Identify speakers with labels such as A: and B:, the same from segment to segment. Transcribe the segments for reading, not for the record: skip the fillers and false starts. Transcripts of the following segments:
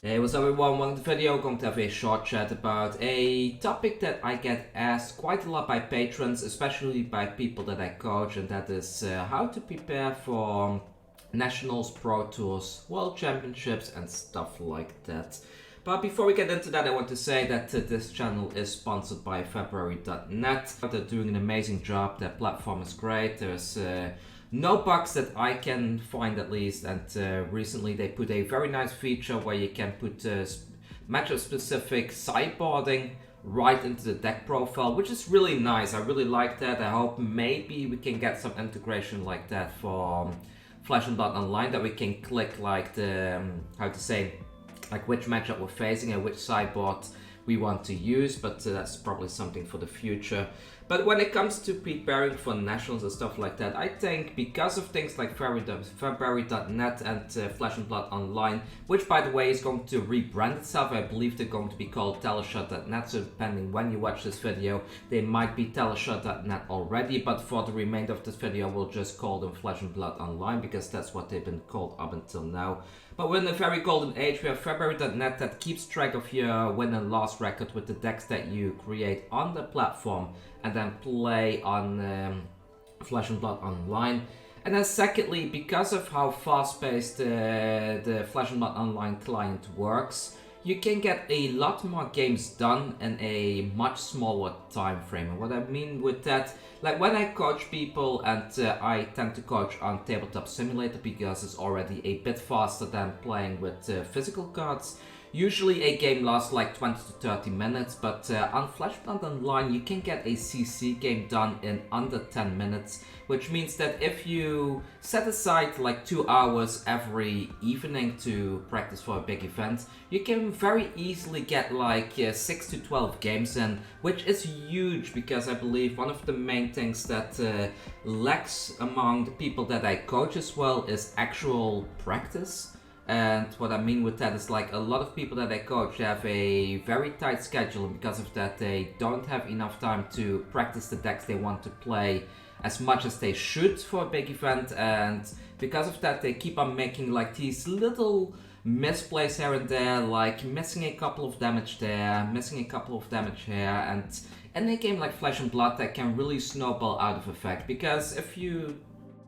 A: Hey, what's up everyone, welcome to the video. Going to have a short chat about a topic that I get asked quite a lot by patrons, especially by people that I coach, and that is how to prepare for nationals, pro tours, world championships and stuff like that. But before we get into that, I want to say that this channel is sponsored by FFXIV.net. They're doing an amazing job, their platform is great, there's no bugs that I can find at least, and recently they put a very nice feature where you can put matchup specific sideboarding right into the deck profile, which is really nice. I really like that. I hope maybe we can get some integration like that for Flesh and Blood Online, that we can click like the, how to say, like which matchup we're facing and which sideboard we want to use, but that's probably something for the future. But when it comes to preparing for nationals and stuff like that, I think because of things like February.net and Flesh and Blood Online, which by the way is going to rebrand itself, I believe they're going to be called Teleshot.net, so depending when you watch this video, they might be Teleshot.net already, but for the remainder of this video, we'll just call them Flesh and Blood Online, because that's what they've been called up until now. But we're in a very golden age. We have February.net that keeps track of your win and loss record with the decks that you create on the platform and then play on Flesh and Blood Online. And then secondly, because of how fast-paced the Flesh and Blood Online client works, you can get a lot more games done in a much smaller time frame. And what I mean with that, like when I coach people, and I tend to coach on Tabletop Simulator because it's already a bit faster than playing with physical cards. Usually a game lasts like 20 to 30 minutes, but on Flesh and Blood Online you can get a CC game done in under 10 minutes, which means that if you set aside like 2 hours every evening to practice for a big event, you can very easily get like 6 to 12 games in, which is huge, because I believe one of the main things that lacks among the people that I coach as well is actual practice. And what I mean with that is, like, a lot of people that I coach have a very tight schedule, and because of that they don't have enough time to practice the decks they want to play as much as they should for a big event, and because of that they keep on making like these little misplays here and there, like missing a couple of damage there, missing a couple of damage here, and in a game like Flesh and Blood that can really snowball out of effect. Because if you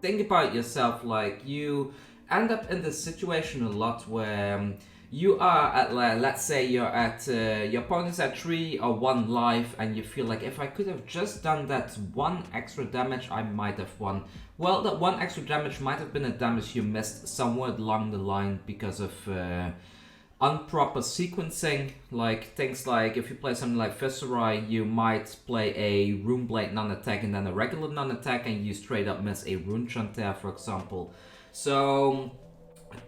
A: think about yourself, like, you end up in this situation a lot where you are at, let's say you're at, your opponent's at 3 or 1 life, and you feel like, if I could have just done that 1 extra damage, I might have won. Well, that 1 extra damage might have been a damage you missed somewhere along the line because of improper sequencing. Like things like, if you play something like Viscera, you might play a Runeblade non-attack and then a regular non-attack, and you straight up miss a Rune Chant there, for example. So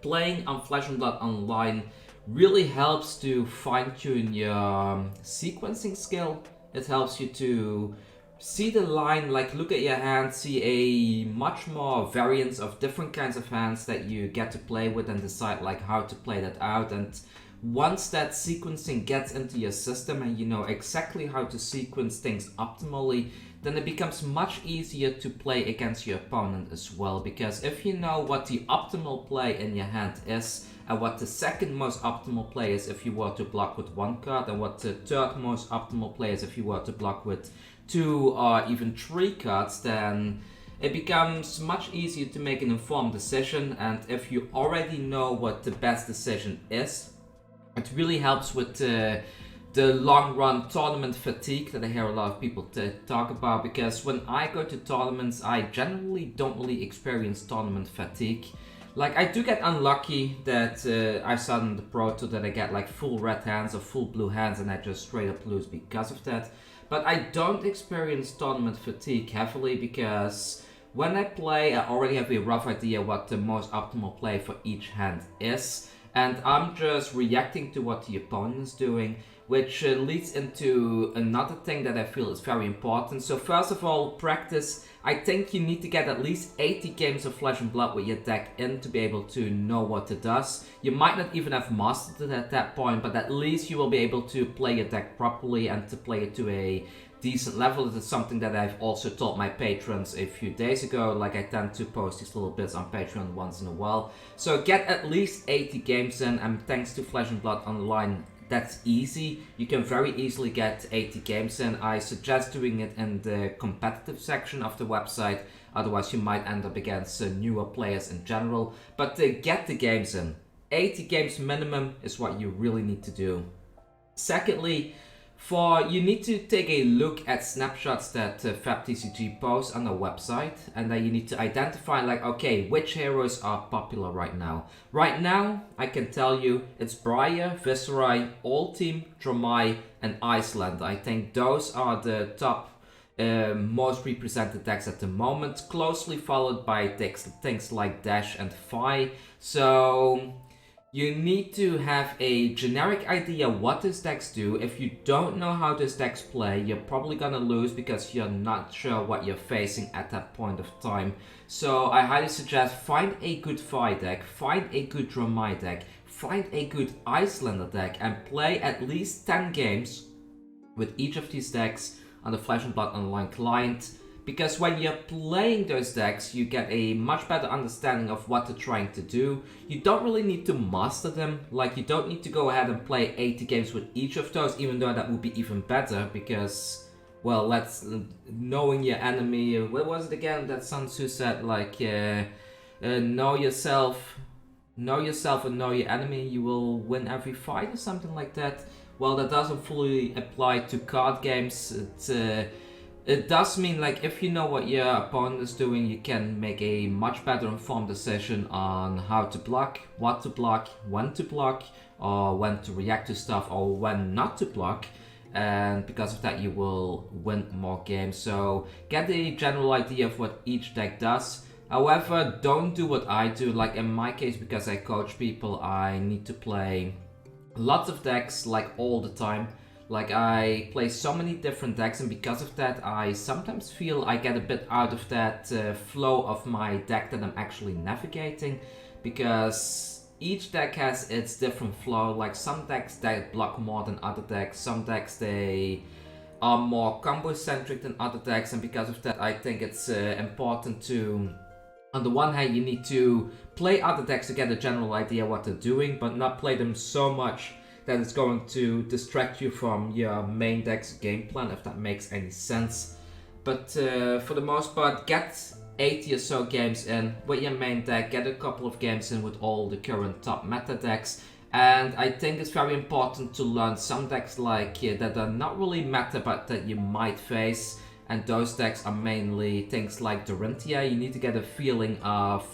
A: playing on Flesh and Blood Online really helps to fine-tune your sequencing skill. It helps you to see the line, like look at your hand, see a much more variance of different kinds of hands that you get to play with, and decide like how to play that out. And once that sequencing gets into your system and you know exactly how to sequence things optimally, then it becomes much easier to play against your opponent as well. Because if you know what the optimal play in your hand is, and what the second most optimal play is if you were to block with 1 card, and what the third most optimal play is if you were to block with 2 or even 3 cards, then it becomes much easier to make an informed decision. And if you already know what the best decision is, it really helps with the long run tournament fatigue that I hear a lot of people talk about. Because when I go to tournaments, I generally don't really experience tournament fatigue. Like, I do get unlucky that I saw in the Pro Tour that I get like full red hands or full blue hands, and I just straight up lose because of that. But I don't experience tournament fatigue heavily, because when I play, I already have a rough idea what the most optimal play for each hand is, and I'm just reacting to what the opponent is doing, which leads into another thing that I feel is very important. So first of all, practice. I think you need to get at least 80 games of Flesh and Blood with your deck in to be able to know what it does. You might not even have mastered it at that point, but at least you will be able to play your deck properly and to play it to a decent level. It is something that I've also told my patrons a few days ago. Like, I tend to post these little bits on Patreon once in a while. So get at least 80 games in, and thanks to Flesh and Blood Online, that's easy. You can very easily get 80 games in. I suggest doing it in the competitive section of the website, otherwise you might end up against newer players in general. But get the games in. 80 games minimum is what you really need to do. Secondly, you need to take a look at snapshots that FFXIV posts on their website, and then you need to identify, like, okay, which heroes are popular right now. Right now, I can tell you it's Briar, Viserai, All Team, Dromai, and Iceland. I think those are the top most represented decks at the moment, closely followed by things like Dash and Fi. So you need to have a generic idea what these decks do. If you don't know how these decks play, you're probably gonna lose because you're not sure what you're facing at that point of time. So I highly suggest find a good Fi deck, find a good Dromai deck, find a good Icelander deck, and play at least 10 games with each of these decks on the Flesh and Blood Online client. Because when you're playing those decks, you get a much better understanding of what they're trying to do. You don't really need to master them. Like, you don't need to go ahead and play 80 games with each of those, even though that would be even better. Because, well, knowing your enemy, what was it again that Sun Tzu said? Like, know yourself and know your enemy, you will win every fight, or something like that. Well, that doesn't fully apply to card games. It does mean, like, if you know what your opponent is doing, you can make a much better informed decision on how to block, what to block, or when to react to stuff, or when not to block. And because of that, you will win more games. So get a general idea of what each deck does. However, don't do what I do. Like, in my case, because I coach people, I need to play lots of decks, like, all the time. Like, I play so many different decks, and because of that, I sometimes feel I get a bit out of that flow of my deck that I'm actually navigating, because each deck has its different flow. Like, some decks that block more than other decks, some decks they are more combo centric than other decks, and because of that, I think it's important to, on the one hand, you need to play other decks to get a general idea what they're doing, but not play them so much that it's going to distract you from your main deck's game plan, if that makes any sense. But for the most part, get 80 or so games in with your main deck, get a couple of games in with all the current top meta decks. And I think it's very important to learn some decks like that are not really meta, but that you might face. And those decks are mainly things like Dorinthia. You need to get a feeling of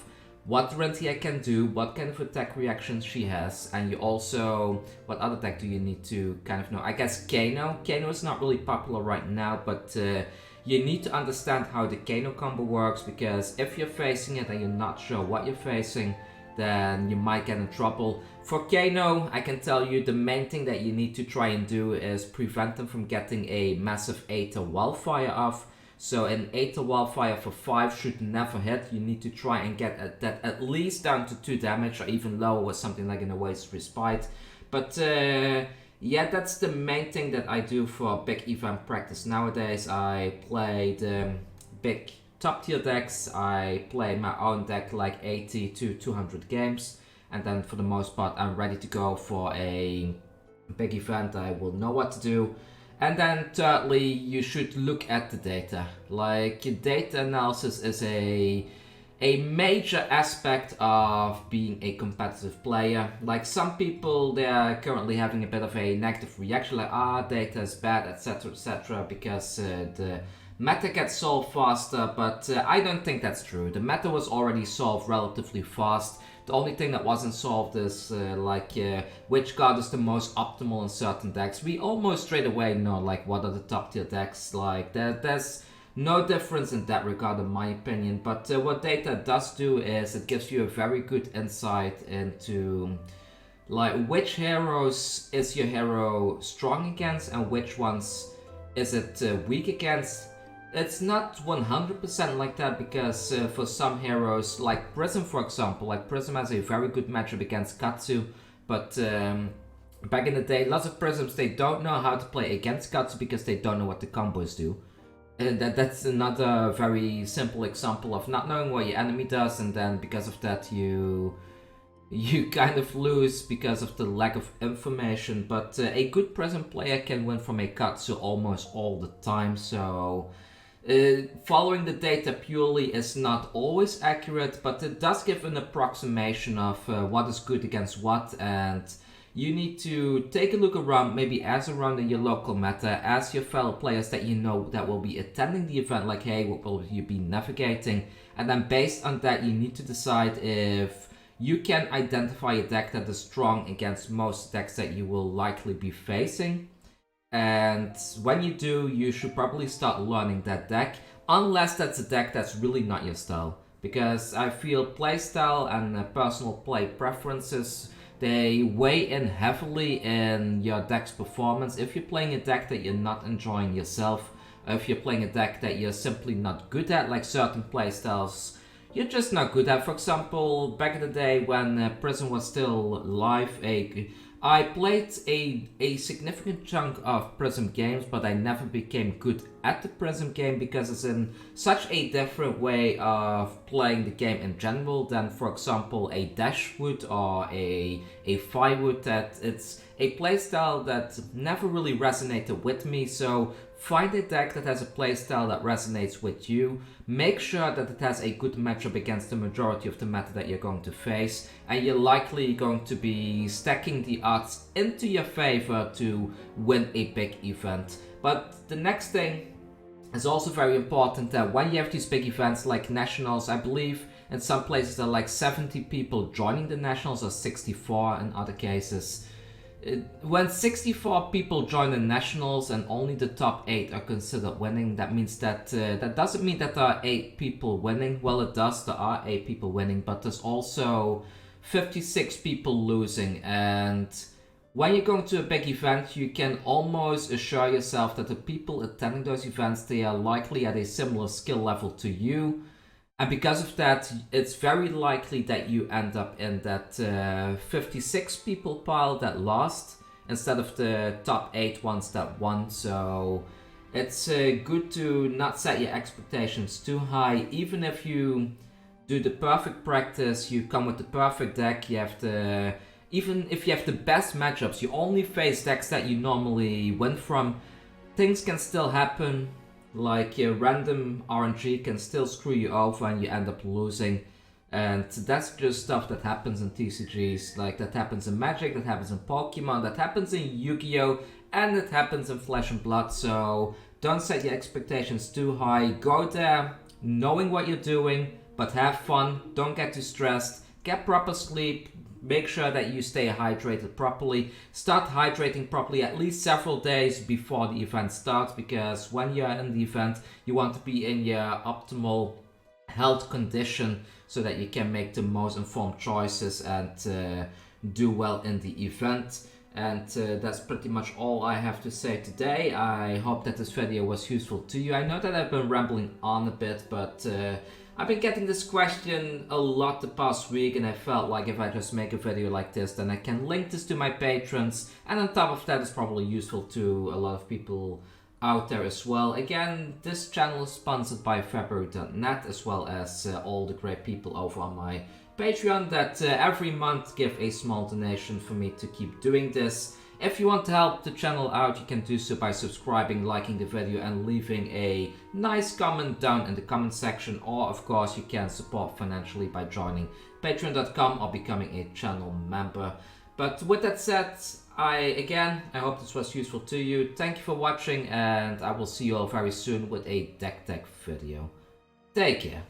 A: what Dorinthia can do, what kind of attack reactions she has, and you also, what other deck do you need to kind of know? I guess Kano. Kano is not really popular right now, but you need to understand how the Kano combo works, because if you're facing it and you're not sure what you're facing, then you might get in trouble. For Kano, I can tell you the main thing that you need to try and do is prevent them from getting a massive Aether Wildfire off. So an Aether Wildfire for 5 should never hit. You need to try and get that at least down to 2 damage, or even lower with something like an Oasis Respite. But yeah, that's the main thing that I do for big event practice nowadays. I play the big top tier decks. I play my own deck like 80 to 200 games. And then for the most part, I'm ready to go for a big event. I will know what to do. And then thirdly, you should look at the data. Like, data analysis is a major aspect of being a competitive player. Like, some people, they are currently having a bit of a negative reaction, like, data is bad, etc, because the meta gets solved faster, but I don't think that's true. The meta was already solved relatively fast. The only thing that wasn't solved is which card is the most optimal in certain decks. We almost straight away know like what are the top tier decks. Like there's no difference in that regard in my opinion. But what data does do is it gives you a very good insight into like which heroes is your hero strong against and which ones is it weak against. It's not 100% like that, because for some heroes, like Prism for example, like Prism has a very good matchup against Katsu, but Back in the day, lots of Prisms, they don't know how to play against Katsu because they don't know what the combos do. And that's another very simple example of not knowing what your enemy does, and then because of that you kind of lose because of the lack of information. But a good Prism player can win from a Katsu almost all the time, so following the data purely is not always accurate, but it does give an approximation of what is good against what, and you need to take a look around, maybe ask around in your local meta, ask your fellow players that you know that will be attending the event, like, hey, what will you be navigating? And then based on that, you need to decide if you can identify a deck that is strong against most decks that you will likely be facing. And when you do, you should probably start learning that deck, unless that's a deck that's really not your style. Because I feel playstyle and personal play preferences, they weigh in heavily in your deck's performance. If you're playing a deck that you're not enjoying yourself, if you're playing a deck that you're simply not good at, like certain playstyles you're just not good at. For example, back in the day when Prism was still live, I played a significant chunk of Prism games, but I never became good at the Prism game because it's in such a different way of playing the game in general than, for example, a Dash would or a Fi would. That it's a playstyle that never really resonated with me. So find a deck that has a playstyle that resonates with you. Make sure that it has a good matchup against the majority of the meta that you're going to face, and you're likely going to be stacking the odds into your favor to win a big event. But the next thing is also very important, that when you have these big events like Nationals, I believe in some places there are like 70 people joining the Nationals, or 64 in other cases. When 64 people join the Nationals and only the top 8 are considered winning, that means that that doesn't mean that there are 8 people winning. Well, it does, there are 8 people winning, but there's also 56 people losing. And when you're going to a big event, you can almost assure yourself that the people attending those events, they are likely at a similar skill level to you. And because of that, it's very likely that you end up in that 56 people pile that lost instead of the top 8 ones that won. So it's good to not set your expectations too high. Even if you do the perfect practice, you come with the perfect deck, you have the... Even if you have the best matchups, you only face decks that you normally win from, things can still happen. Like random RNG can still screw you over and you end up losing. And that's just stuff that happens in TCGs. Like that happens in Magic, that happens in Pokemon, that happens in Yu-Gi-Oh! And it happens in Flesh and Blood. So don't set your expectations too high. Go there knowing what you're doing, but have fun. Don't get too stressed. Get proper sleep. Make sure that you stay hydrated properly. Start hydrating properly at least several days before the event starts, because when you're in the event, you want to be in your optimal health condition so that you can make the most informed choices and do well in the event. And that's pretty much all I have to say today. I hope that this video was useful to you. I know that I've been rambling on a bit, but I've been getting this question a lot the past week, and I felt like if I just make a video like this, then I can link this to my patrons, and on top of that, it's probably useful to a lot of people out there as well. Again, this channel is sponsored by February.net, as well as all the great people over on my Patreon that every month give a small donation for me to keep doing this. If you want to help the channel out, you can do so by subscribing, liking the video, and leaving a nice comment down in the comment section. Or, of course, you can support financially by joining patreon.com or becoming a channel member. But with that said, I hope this was useful to you. Thank you for watching, and I will see you all very soon with a deck tech video. Take care.